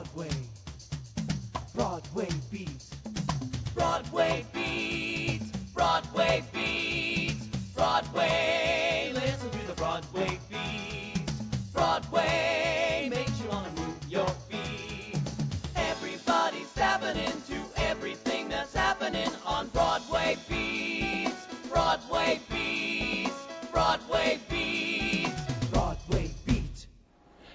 Broadway. Broadway beat. Broadway beat. Broadway beat. Broadway. Listen to the Broadway beat. Broadway makes you want to move your feet. Everybody's tapping into everything that's happening on Broadway beat. Broadway beat. Broadway beat. Broadway beat.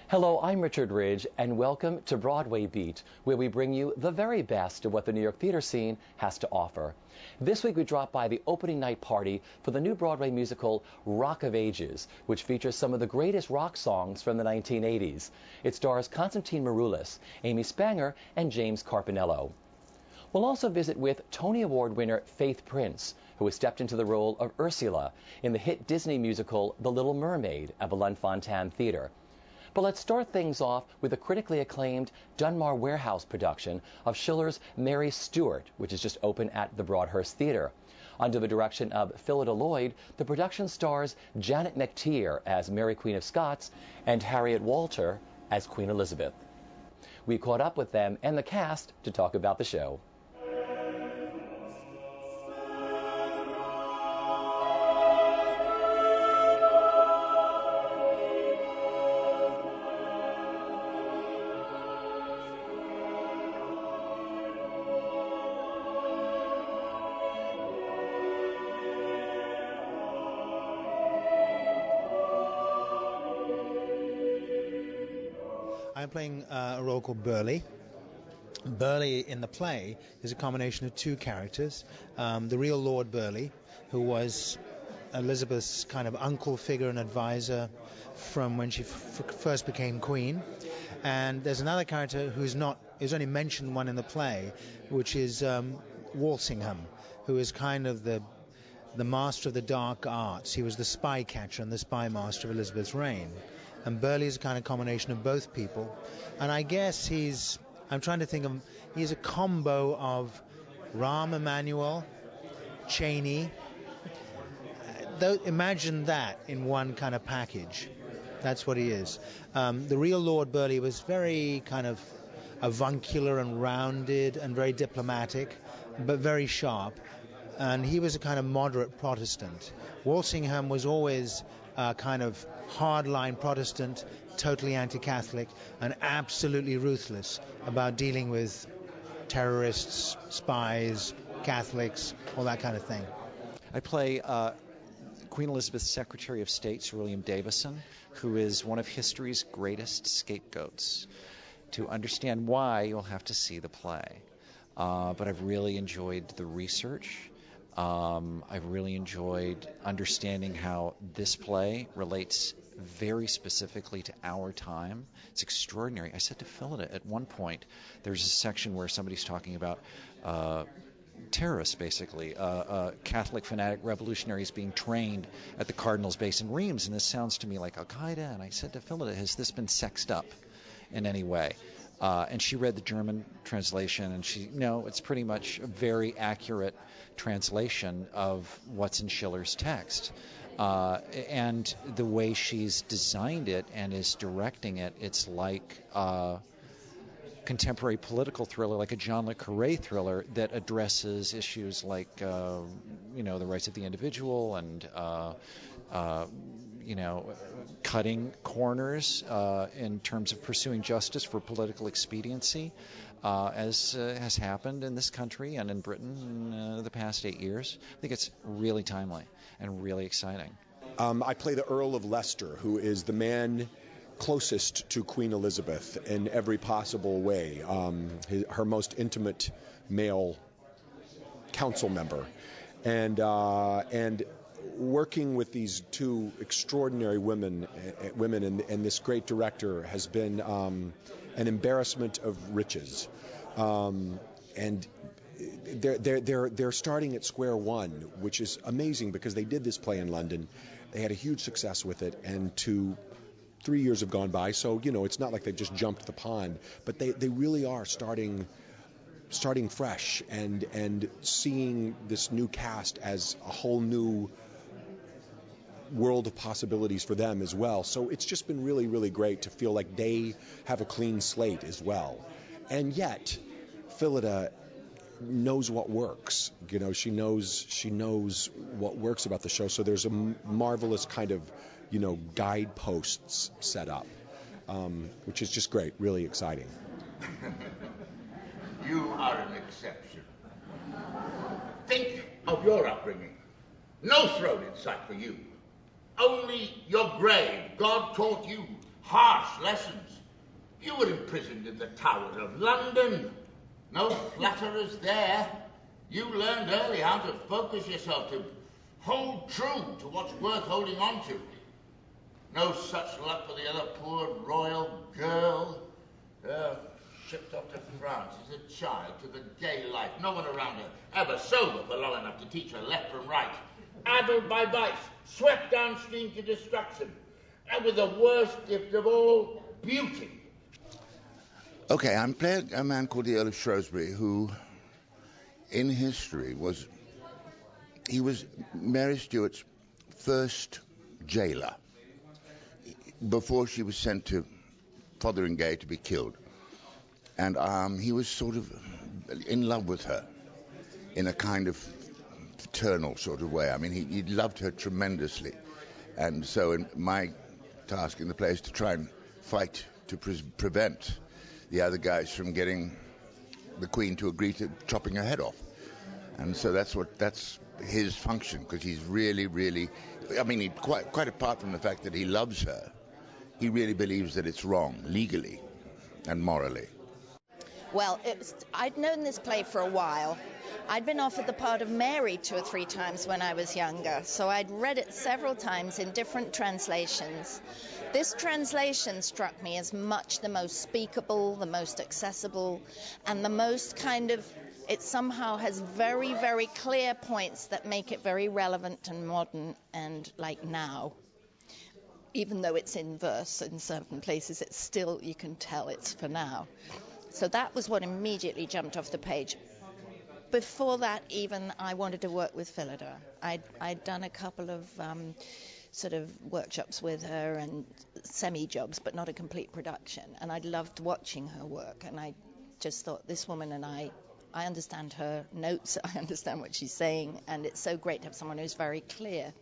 Hello, I'm Richard Ridge, and welcome to Broadway Beat, where we bring you the very best of what the New York theater scene has to offer. This week we drop by the opening night party for the new Broadway musical Rock of Ages, which features some of the greatest rock songs from the 1980s. It stars Constantine Maroulis, Amy Spanger, and James Carpinello. We'll also visit with Tony Award winner Faith Prince, who has stepped into the role of Ursula in the hit Disney musical The Little Mermaid at the Lunfontaine Theater. But let's start things off with a critically acclaimed Dunbar Warehouse production of Schiller's Mary Stuart, which is just open at the Broadhurst Theater. Under the direction of Phillida Lloyd, the production stars Janet McTeer as Mary Queen of Scots and Harriet Walter as Queen Elizabeth. We caught up with them and the cast to talk about the show. I'm playing a role called Burley. Burley in the play is a combination of two characters. The real Lord Burley, who was Elizabeth's kind of uncle figure and advisor from when she first became queen. And there's another character who's only mentioned one in the play, which is Walsingham, who is kind of the master of the dark arts. He was the spy catcher and the spy master of Elizabeth's reign. And Burley is a kind of combination of both people. And I guess he's a combo of Rahm Emanuel, Cheney. Imagine that in one kind of package. That's what he is. The real Lord Burley was very kind of avuncular and rounded and very diplomatic, but very sharp. And he was a kind of moderate Protestant. Walsingham was always a kind of hardline Protestant, totally anti-Catholic, and absolutely ruthless about dealing with terrorists, spies, Catholics, all that kind of thing. I play Queen Elizabeth's Secretary of State, Sir William Davison, who is one of history's greatest scapegoats. To understand why, you'll have to see the play. But I've really enjoyed the research. I've really enjoyed understanding how this play relates very specifically to our time. It's extraordinary. I said to Phillida at one point, there's a section where somebody's talking about terrorists, basically, Catholic fanatic revolutionaries being trained at the Cardinals' base in Reims, and this sounds to me like Al-Qaeda. And I said to Phillida, has this been sexed up in any way? And she read the German translation, and it's pretty much a very accurate translation of what's in Schiller's text. And the way she's designed it and is directing it, it's like a contemporary political thriller, like a John le Carré thriller that addresses issues like, the rights of the individual and cutting corners in terms of pursuing justice for political expediency, as has happened in this country and in Britain in the past 8 years. I think it's really timely and really exciting. I play the Earl of Leicester, who is the man closest to Queen Elizabeth in every possible way, her most intimate male council member. And working with these two extraordinary women and this great director has been an embarrassment of riches. And they're starting at square one, which is amazing because they did this play in London. They had a huge success with it, and 3 years have gone by, so it's not like they've just jumped the pond, but they really are starting fresh and seeing this new cast as a whole new world of possibilities for them as well. So it's just been really, really great to feel like they have a clean slate as well. And yet, Phillida knows what works. You know, she knows what works about the show. So there's a marvelous kind of, you know, guideposts set up, which is just great, really exciting. You are an exception. Think of your upbringing. No throne in sight for you. Only your grave. God taught you harsh lessons. You were imprisoned in the Tower of London. No flatterers there. You learned early how to focus yourself, to hold true to what's worth holding on to. No such luck for the other poor royal girl. Shipped off to France as a child to the gay life. No one around her ever sober for long enough to teach her left from right. Addled by vice, swept downstream to destruction. And with the worst gift of all, beauty. Okay, I'm playing a man called the Earl of Shrewsbury, who, in history, was Mary Stuart's first jailer before she was sent to Fotheringay to be killed. And he was sort of in love with her in a kind of fraternal sort of way. I mean, he loved her tremendously. And so my task in the play is to try and fight to prevent the other guys from getting the Queen to agree to chopping her head off. And so that's his function, because he's really, really, I mean, quite apart from the fact that he loves her, he really believes that it's wrong, legally and morally. Well, I'd known this play for a while. I'd been offered the part of Mary 2 or 3 times when I was younger, so I'd read it several times in different translations. This translation struck me as much the most speakable, the most accessible, and the most kind of, it somehow has very, very clear points that make it very relevant and modern and like now. Even though it's in verse in certain places, it's still, you can tell it's for now. So that was what immediately jumped off the page. Before that, even, I wanted to work with Phillida. I'd done a couple of sort of workshops with her and semi-jobs, but not a complete production. And I loved watching her work. And I just thought, this woman and I understand her notes, I understand what she's saying, and it's so great to have someone who's very clear.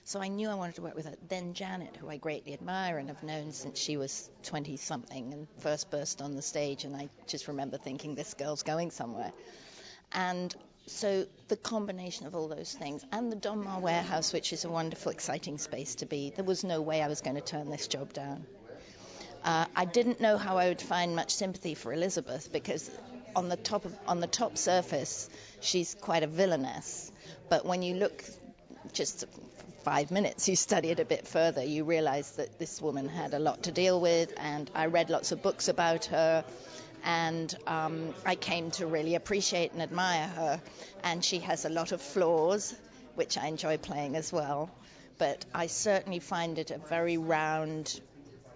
So I knew I wanted to work with her. Then Janet, who I greatly admire and have known since she was 20-something and first burst on the stage, and I just remember thinking, this girl's going somewhere. And so the combination of all those things, and the Donmar Warehouse, which is a wonderful, exciting space to be, there was no way I was going to turn this job down. I didn't know how I would find much sympathy for Elizabeth, because on the top surface, she's quite a villainess. But when you look just 5 minutes, you study it a bit further, you realize that this woman had a lot to deal with, and I read lots of books about her, and I came to really appreciate and admire her. And she has a lot of flaws, which I enjoy playing as well, but I certainly find it a very round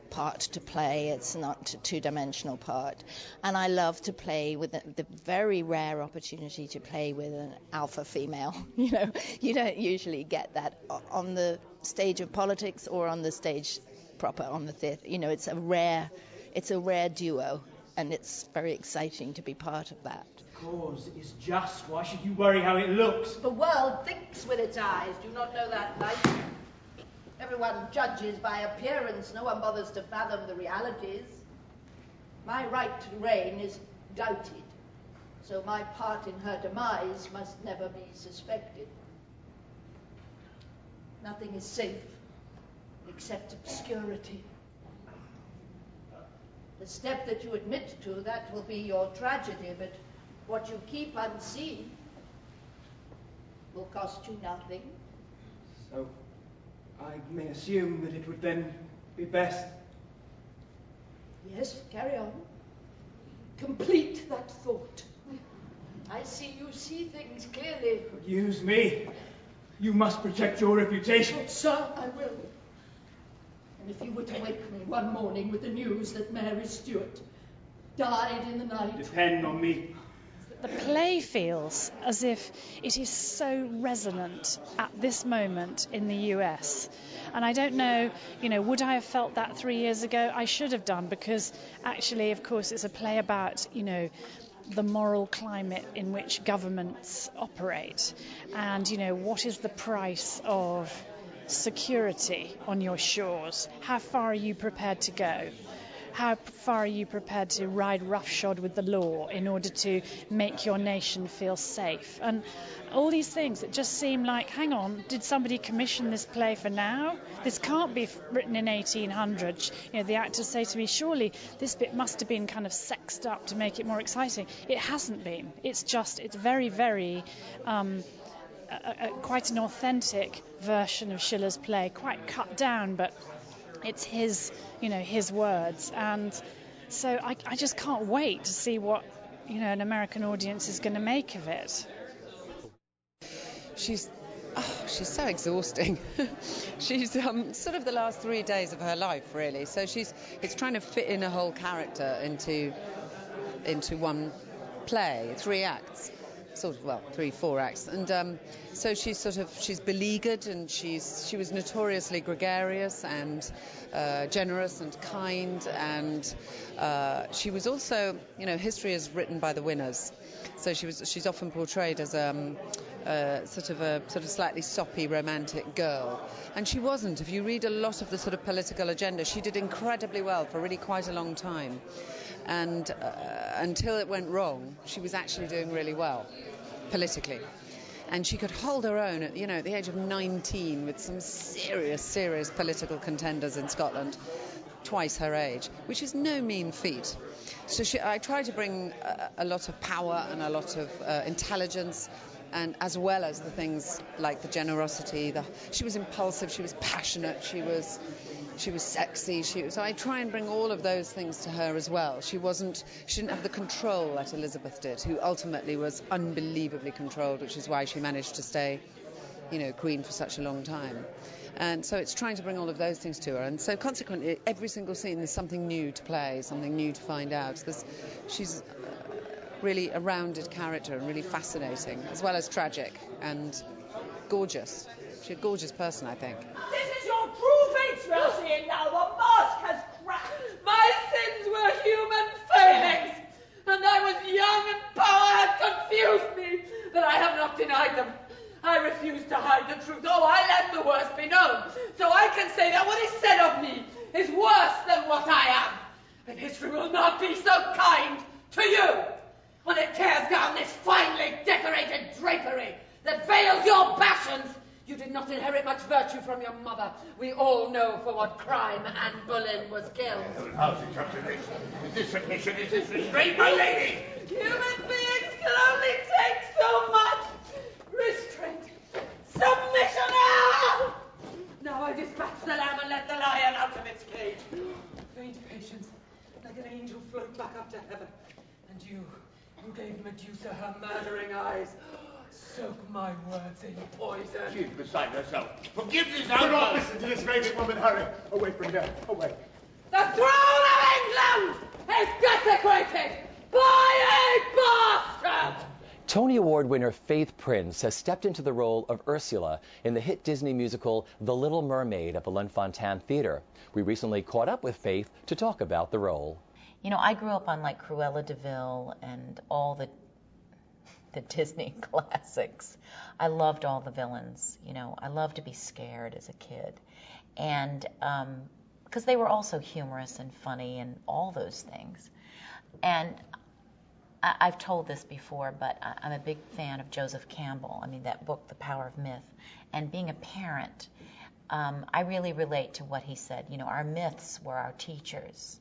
part to play. It's not a two-dimensional part, and I love to play with the very rare opportunity to play with an alpha female. You know, you don't usually get that on the stage of politics or on the stage proper on the theatre. You know, it's a rare duo, and it's very exciting to be part of that. Cause is just. Why should you worry how it looks? The world thinks with its eyes. Do you not know that, Knight? Everyone judges by appearance. No one bothers to fathom the realities. My right to reign is doubted, so my part in her demise must never be suspected. Nothing is safe except obscurity. The step that you admit to, that will be your tragedy, but what you keep unseen will cost you nothing. So I may assume that it would then be best. Yes, carry on. Complete that thought. I see you see things clearly. Use me. You must protect your reputation. Oh, sir, I will. And if you were to wake me one morning with the news that Mary Stuart died in the night... Depend on me. the play feels as if it is so resonant at this moment in the US. And I don't know, would I have felt that 3 years ago? I should have done, because actually, of course, it's a play about, the moral climate in which governments operate. And, what is the price of security on your shores? How far are you prepared to go? How far are you prepared to ride roughshod with the law in order to make your nation feel safe? And all these things that just seem like, hang on, did somebody commission this play for now? This can't be written in 1800. The actors say to me, surely this bit must have been kind of sexed up to make it more exciting. It hasn't been. It's very, very quite an authentic version of Schiller's play, quite cut down, but it's his words. And so I just can't wait to see what, an American audience is going to make of it. She's so exhausting. She's sort of the last 3 days of her life, really. So it's trying to fit in a whole character into one play, 3 acts. Three, 4 acts, and so she's beleaguered, and she was notoriously gregarious and generous and kind, and she was also, history is written by the winners, so she's often portrayed as sort of slightly soppy romantic girl, and she wasn't. If you read a lot of the sort of political agenda, she did incredibly well for really quite a long time. And until it went wrong, she was actually doing really well politically. And she could hold her own at the age of 19 with some serious political contenders in Scotland, twice her age, which is no mean feat. So I tried to bring a lot of power and a lot of intelligence, and as well as the things like the generosity. She was impulsive, she was passionate, she was sexy. So I try and bring all of those things to her as well. She didn't have the control that Elizabeth did, who ultimately was unbelievably controlled, which is why she managed to stay, queen for such a long time. And so it's trying to bring all of those things to her. And so consequently, every single scene there's something new to play, something new to find out. She's really a rounded character and really fascinating, as well as tragic and gorgeous. She's a gorgeous person, I think. This is your true face we're seeing now. The mask has cracked. My sins were human failings, and I was young and power had confused me, but I have not denied them. I refuse to hide the truth. Oh, I let the worst be known, so I can say that what is said of me is worse than what I am. And history will not be so kind to you when it tears down this finely decorated drapery that veils your passions. You did not inherit much virtue from your mother. We all know for what crime Anne Boleyn was killed. This submission is this restraint, my lady! Human beings can only take so much. Restraint. Submission! Ah! Now I dispatch the lamb and let the lion out of its cage. Faint patience, like an angel float back up to heaven. And you gave Medusa her murdering eyes. Soak my words in poison. She's beside herself. Forgive this Do not listen to this raving woman, hurry. Away from here, away. The throne of England is desecrated by a bastard! Tony Award winner Faith Prince has stepped into the role of Ursula in the hit Disney musical The Little Mermaid at the L'Enfantine Theatre. We recently caught up with Faith to talk about the role. I grew up on like Cruella de Vil and all the Disney classics. I loved all the villains. I loved to be scared as a kid. And because they were also humorous and funny and all those things. And I've told this before, but I'm a big fan of Joseph Campbell. That book, The Power of Myth. And being a parent, I really relate to what he said. Our myths were our teachers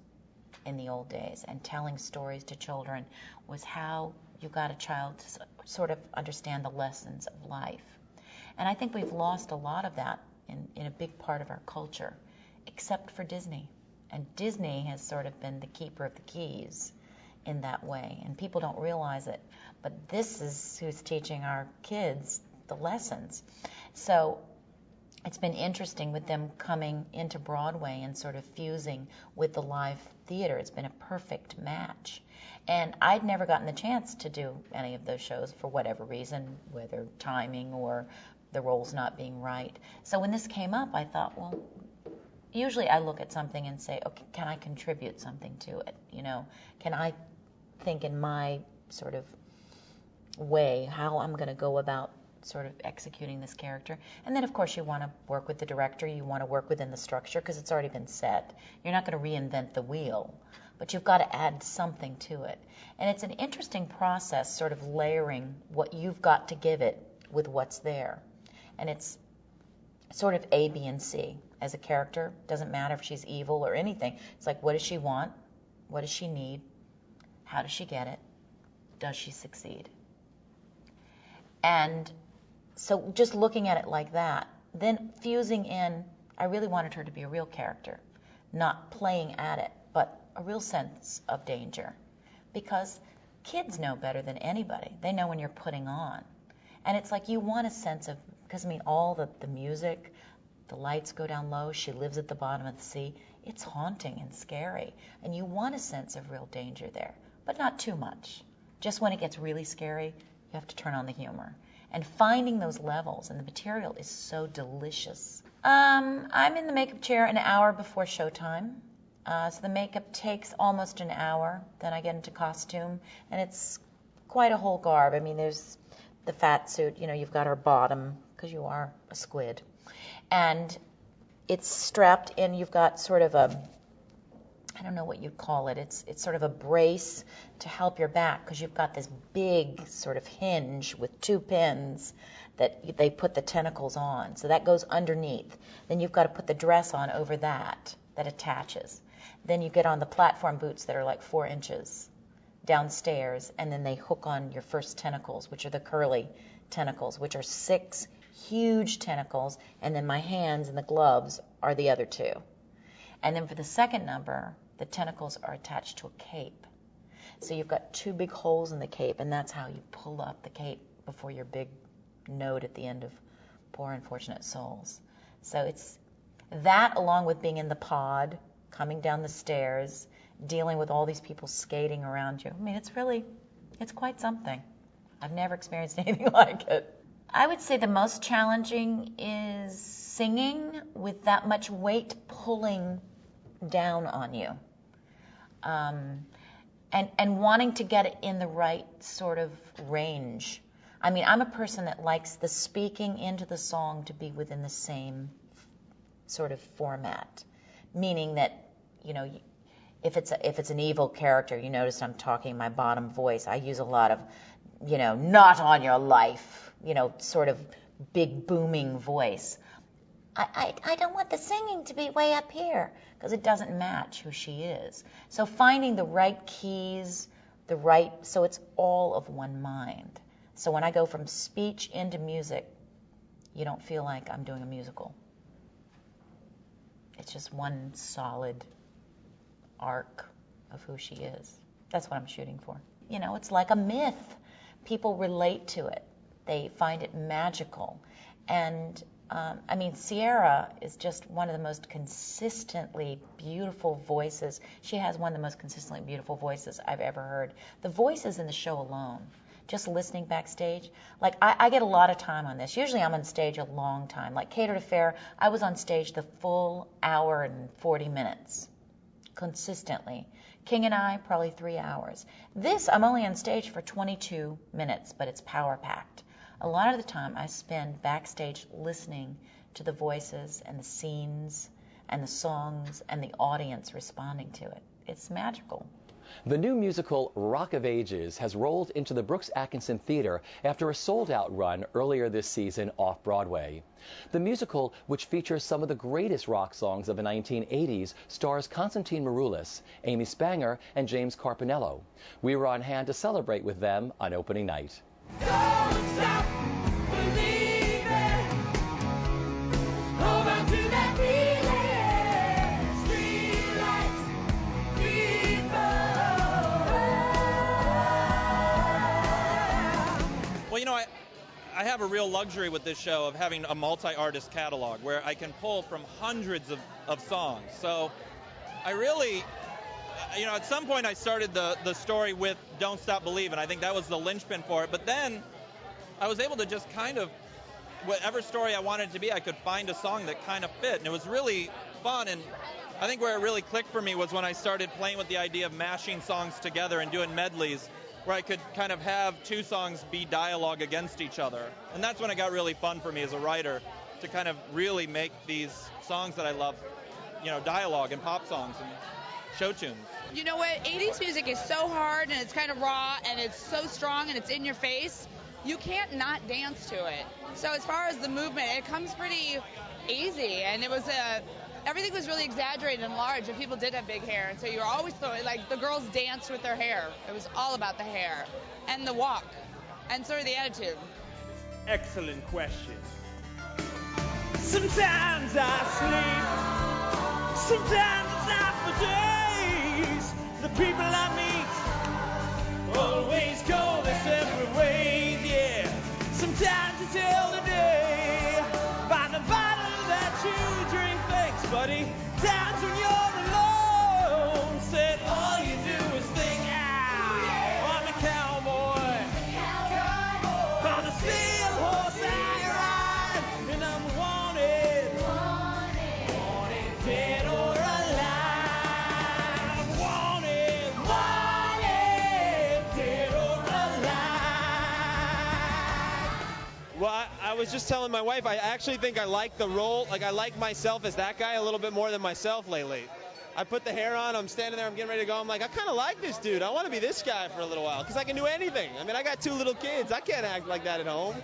in the old days, and telling stories to children was how you got a child to sort of understand the lessons of life. And I think we've lost a lot of that in a big part of our culture, except for Disney. And Disney has sort of been the keeper of the keys in that way, and people don't realize it. But this is who's teaching our kids the lessons. So it's been interesting with them coming into Broadway and sort of fusing with the live theater. It's been a perfect match. And I'd never gotten the chance to do any of those shows for whatever reason, whether timing or the roles not being right. So when this came up, I thought, well, usually I look at something and say, okay, can I contribute something to it? You know, can I think in my sort of way how I'm going to go about sort of executing this character. And then, of course, you want to work with the director. You want to work within the structure because it's already been set. You're not going to reinvent the wheel, but you've got to add something to it. And it's an interesting process, sort of layering what you've got to give it with what's there. And it's sort of A, B, and C. As a character, doesn't matter if she's evil or anything. It's like, what does she want? What does she need? How does she get it? Does she succeed? And so just looking at it like that, then fusing in, I really wanted her to be a real character, not playing at it, but a real sense of danger. Because kids know better than anybody. They know when you're putting on. And it's like you want a sense of, because I mean, all the music, the lights go down low, she lives at the bottom of the sea. It's haunting and scary. And you want a sense of real danger there, but not too much. Just when it gets really scary, you have to turn on the humor. And finding those levels, and the material is so delicious. I'm in the makeup chair an hour before showtime. So the makeup takes almost an hour. Then I get into costume, and it's quite a whole garb. I mean, there's the fat suit, you know, you've got her bottom, because you are a squid. And it's strapped in, you've got sort of a, I don't know what you'd call it. It's sort of a brace to help your back because you've got this big sort of hinge with two pins that they put the tentacles on. So that goes underneath. Then you've got to put the dress on over that attaches. Then you get on the platform boots that are like 4 inches downstairs, and then they hook on your first tentacles, which are the curly tentacles, which are 6 huge tentacles, and then my hands and the gloves are the other 2. And then for the second number, the tentacles are attached to a cape. So you've got 2 big holes in the cape, and that's how you pull up the cape before your big note at the end of Poor Unfortunate Souls. So it's that, along with being in the pod, coming down the stairs, dealing with all these people skating around you. I mean, it's quite something. I've never experienced anything like it. I would say the most challenging is singing with that much weight pulling down on you. And wanting to get it in the right sort of range. I mean, I'm a person that likes the speaking into the song to be within the same sort of format. Meaning that, you know, if it's an evil character, you notice I'm talking my bottom voice. I use a lot of, you know, not on your life, you know, sort of big booming voice. I don't want the singing to be way up here because it doesn't match who she is. So finding the right keys, so it's all of one mind. So when I go from speech into music, you don't feel like I'm doing a musical. It's just one solid arc of who she is. That's what I'm shooting for. You know, it's like a myth. People relate to it. They find it magical. And I mean, Sierra is just one of the most consistently beautiful voices. She has one of the most consistently beautiful voices I've ever heard. The voices in the show alone, just listening backstage, like I get a lot of time on this. Usually I'm on stage a long time. Like Catered Affair, I was on stage the full hour and 40 minutes, consistently. King and I, probably 3 hours. This, I'm only on stage for 22 minutes, but it's power-packed. A lot of the time I spend backstage listening to the voices and the scenes and the songs and the audience responding to it. It's magical. The new musical Rock of Ages has rolled into the Brooks Atkinson Theater after a sold-out run earlier this season off-Broadway. The musical, which features some of the greatest rock songs of the 1980s, stars Constantine Maroulis, Amy Spanger, and James Carpinello. We were on hand to celebrate with them on opening night. Don't stop believing. Hold on to that feeling. Streetlights, people. Well, you know, I have a real luxury with this show of having a multi-artist catalog where I can pull from hundreds of songs. So I really, at some point I started the story with Don't Stop Believin'. I think that was the linchpin for it. But then I was able to just kind of, whatever story I wanted it to be, I could find a song that kind of fit. And it was really fun. And I think where it really clicked for me was when I started playing with the idea of mashing songs together and doing medleys, where I could kind of have two songs be dialogue against each other. And that's when it got really fun for me as a writer, to kind of really make these songs that I love, dialogue and pop songs and show tunes. You know what? 80s music is so hard, and it's kind of raw, and it's so strong, and it's in your face. You can't not dance to it. So as far as the movement, it comes pretty easy, and it was everything was really exaggerated and large, and people did have big hair, and so you were always throwing, like, the girls danced with their hair. It was all about the hair and the walk and sort of the attitude. Excellent question. Sometimes I sleep, sometimes it's not for days. The people I meet always go their separate ways, yeah. Sometimes you tell the day by the bottle that you drink. Thanks, buddy. Times when you're alone, said all you do is think, I'm a cowboy. On a steel horse I ride, and I'm wanted, dead or alive. Wanted, dead or alive. Well, I was just telling my wife, I actually think I like the role, like I like myself as that guy a little bit more than myself lately. I put the hair on, I'm standing there, I'm getting ready to go, I'm like, I kind of like this dude. I want to be this guy for a little while, because I can do anything. I mean, I got 2 little kids. I can't act like that at home.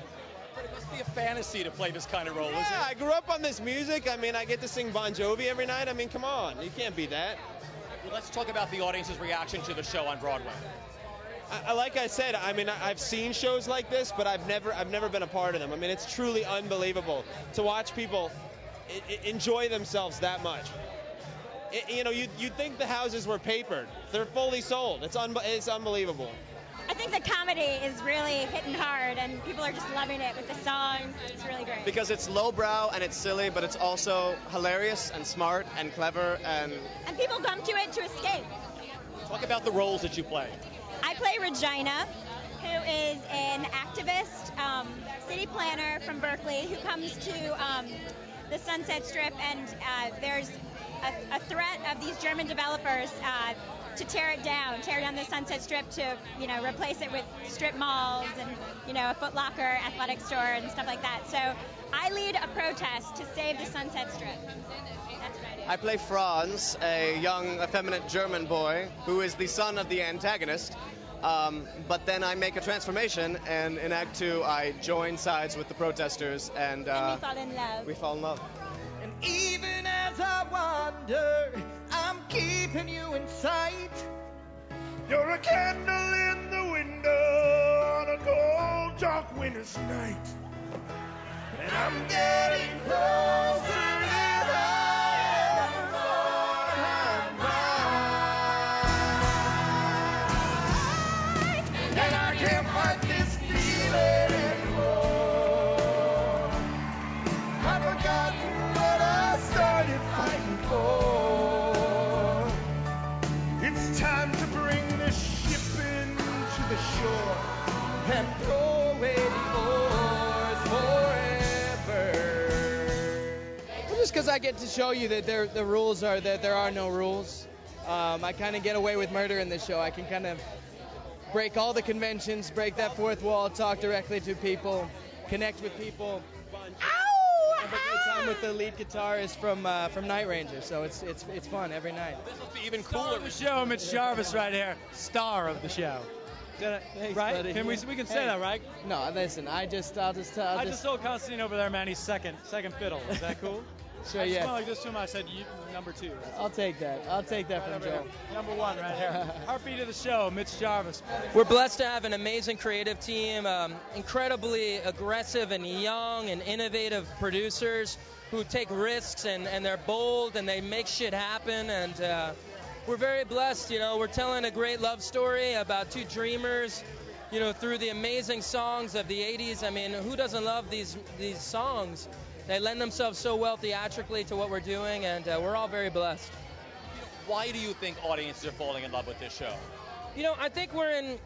It must be a fantasy to play this kind of role, Yeah, isn't it? I grew up on this music. I mean, I get to sing Bon Jovi every night. I mean, come on. You can't beat that. Well, let's talk about the audience's reaction to the show on Broadway. Like I said, I mean, I've seen shows like this, but I've never been a part of them. I mean, it's truly unbelievable to watch people enjoy themselves that much. You'd think the houses were papered. They're fully sold. It's unbelievable. I think the comedy is really hitting hard, and people are just loving it with the songs. It's really great. Because it's lowbrow and it's silly, but it's also hilarious and smart and clever and people come to it to escape. Talk about the roles that you play. I play Regina, who is an activist, city planner from Berkeley, who comes to the Sunset Strip, and there's a threat of these German developers to tear down the Sunset Strip to, replace it with strip malls and, a Foot Locker athletic store and stuff like that. So I lead a protest to save the Sunset Strip. That's what I do. I play Franz, a young, effeminate German boy who is the son of the antagonist. But then I make a transformation, and in Act 2, I join sides with the protesters, and we fall in love. We fall in love. And even as I wander, I'm keeping you in sight. You're a candle in the window on a cold, dark winter's night. And I'm getting closer than I ever thought I'd find. And I can't fight this feeling anymore. I've forgotten what I started fighting for. It's time to bring the ship into the shore and throw away the oars forever. Well, just because I get to show you that the rules are that there are no rules. I kind of get away with murder in this show. I can kind of break all the conventions, break that fourth wall, talk directly to people, connect with people. Have a great time with the lead guitarist from Night Ranger, so it's fun every night. This will be even cooler. Star of the show, Mitch Jarvis right here. Star of the show. Thanks, right? buddy. We can say that, right? No, listen. I just told Constantine over there, man. He's second fiddle. Is that cool? Sure, I just yeah. went like this to him. I said, number 2. I'll take that. From Joe. Number 1 right here. Heartbeat of the show, Mitch Jarvis. We're blessed to have an amazing creative team, incredibly aggressive and young and innovative producers who take risks and they're bold and they make shit happen. And we're very blessed. We're telling a great love story about 2 dreamers through the amazing songs of the 80s. I mean, who doesn't love these songs? They lend themselves so well theatrically to what we're doing, and we're all very blessed. Why do you think audiences are falling in love with this show? I think we're in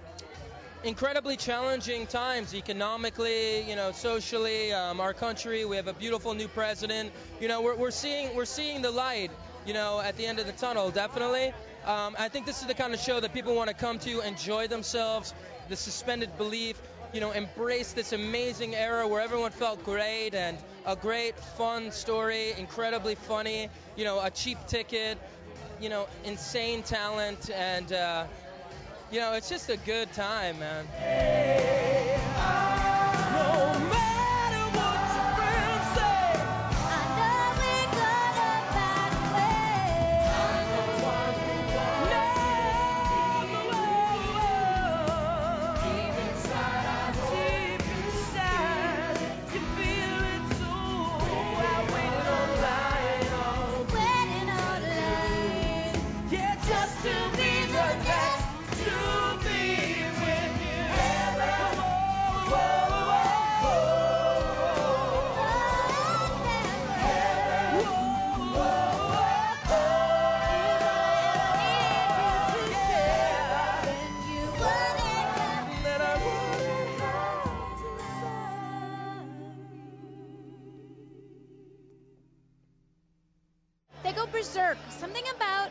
incredibly challenging times economically, socially. Our country, we have a beautiful new president. We're seeing the light, at the end of the tunnel, definitely. I think this is the kind of show that people want to come to, enjoy themselves, the suspended belief, embrace this amazing era where everyone felt great, and a great, fun story, incredibly funny, a cheap ticket, insane talent, and, it's just a good time, man. They go berserk. Something about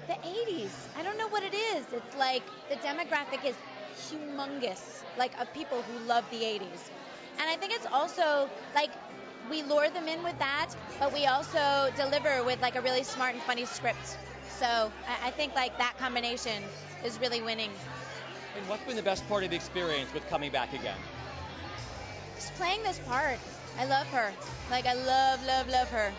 the 80s. I don't know what it is. It's like the demographic is humongous, like of people who love the 80s. And I think it's also like we lure them in with that, but we also deliver with like a really smart and funny script. So I think like that combination is really winning. And what's been the best part of the experience with coming back again? Just playing this part. I love her. Like I love her.